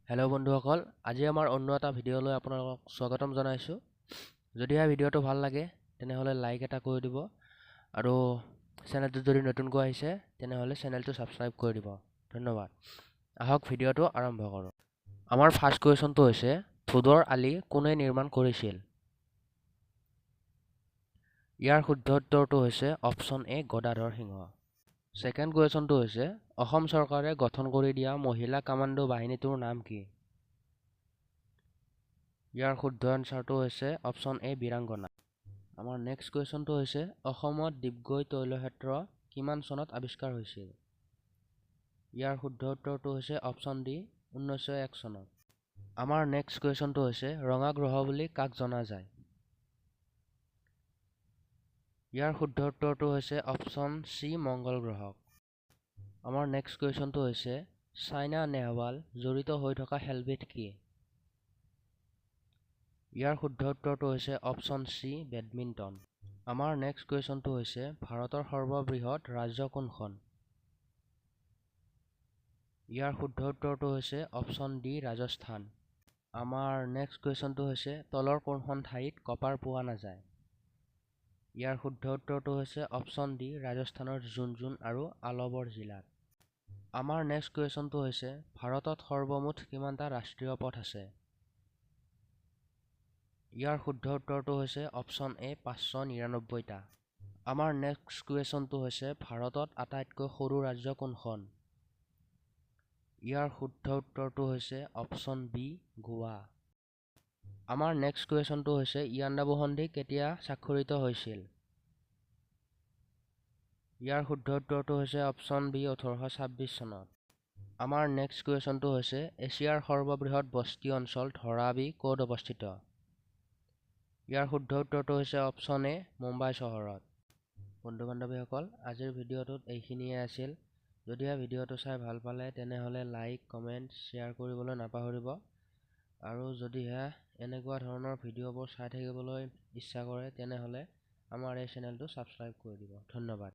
Hello' বন্ধুসকল, আজি আমাৰ অন্য এটা ভিডিঅ'লৈ আপোনালোকক স্বাগতম জনাইছোঁ। যদি এই ভিডিঅ'টো ভাল লাগে তেনেহ'লে লাইক এটা কৰি দিব আৰু চেনেলটো যদি নতুনকৈ আহিছে তেনেহ'লে চেনেলটো ছাবস্ক্ৰাইব কৰি দিব। ধন্যবাদ। আহক ভিডিঅ'টো আৰম্ভ কৰোঁ। আমাৰ ফাৰ্ষ্ট কুৱেশ্যনটো হৈছে ধুদৰ আলি কোনে নিৰ্মাণ কৰিছিল? ইয়াৰ শুদ্ধ উত্তৰটো হৈছে option A Gadadhar Singha. Second কুৱেশ্যনটো হৈছে অসম চৰকাৰে গঠন কৰি দিয়া মহিলা কামাণ্ডো বাহিনীটোৰ নাম কি? ইয়াৰ শুদ্ধ এনচাৰটো হৈছে অপশ্যন এ বীৰাংগনা। আমাৰ নেক্সট কুৱেশ্যনটো হৈছে অসমত ডিগবৈ তৈলক্ষেত্ৰ কিমান চনত আৱিষ্কাৰ হৈছিল? ইয়াৰ শুদ্ধ উত্তৰটো হৈছে অপশ্যন ডি 1901 চনত। আমাৰ নেক্সট কুৱেশ্যনটো হৈছে ৰঙা গ্ৰহ বুলি কাক জনা যায়? ইয়াৰ শুদ্ধ উত্তৰটো হৈছে অপশ্যন চি মংগল গ্ৰহক। আমাৰ নেক্সট কুৱেশ্যনটো হৈছে ছাইনা নেহৱাল জড়িত হৈ থকা খেলবিধ কি? ইয়াৰ শুদ্ধ উত্তৰটো হৈছে অপশ্যন চি বেডমিণ্টন। আমাৰ নেক্সট কুৱেশ্যনটো হৈছে ভাৰতৰ সৰ্ববৃহৎ ৰাজ্য কোনখন? ইয়াৰ শুদ্ধ উত্তৰটো হৈছে অপশ্যন ডি ৰাজস্থান। আমাৰ নেক্সট কুৱেশ্যনটো হৈছে তলৰ কোনখন ঠাইত কপাৰ পোৱা নাযায়? ইয়াৰ শুদ্ধ উত্তৰটো হৈছে অপশ্যন ডি ৰাজস্থানৰ জুনজুন আৰু আলৱৰ জিলাত। আমাৰ নেক্সট কুৱেশ্যনটো হৈছে ভাৰতত সৰ্বমুঠ কিমানটা ৰাষ্ট্ৰীয় পথ আছে? ইয়াৰ শুদ্ধ উত্তৰটো হৈছে অপশ্যন এ 599টা। আমাৰ নেক্সট কুৱেশ্যনটো হৈছে ভাৰতত আটাইতকৈ সৰু ৰাজ্য কোনখন? ইয়াৰ শুদ্ধ উত্তৰটো হৈছে অপশ্যন বি গোৱা। আমাৰ নেক্সট কুৱেশ্যনটো হৈছে ইয়াণ্ডাবু সন্ধি কেতিয়া স্বাক্ষৰিত হৈছিল? ইয়াৰ শুদ্ধ উত্তৰটো হৈছে অপশ্যন বি 1826 চনত। আমাৰ নেক্সট কুৱেশ্যনটো হৈছে এছিয়াৰ সৰ্ববৃহৎ বস্তি অঞ্চল ধৰাৱী ক'ত অৱস্থিত? ইয়াৰ শুদ্ধ উত্তৰটো হৈছে অপশ্যন এ মুম্বাই চহৰত। বন্ধু বান্ধৱীসকল, আজিৰ ভিডিঅ'টোত এইখিনিয়ে আছিল। যদি ভিডিঅ'টো চাই ভাল পালে তেনেহ'লে লাইক কমেণ্ট শ্বেয়াৰ কৰিবলৈ নাপাহৰিব আৰু যদিহে এনেকুৱা ধৰণৰ ভিডিঅ'বোৰ চাই থাকিবলৈ ইচ্ছা কৰে তেনেহ'লে আমাৰ এই চেনেলটো ছাবস্ক্ৰাইব কৰি দিব। ধন্যবাদ।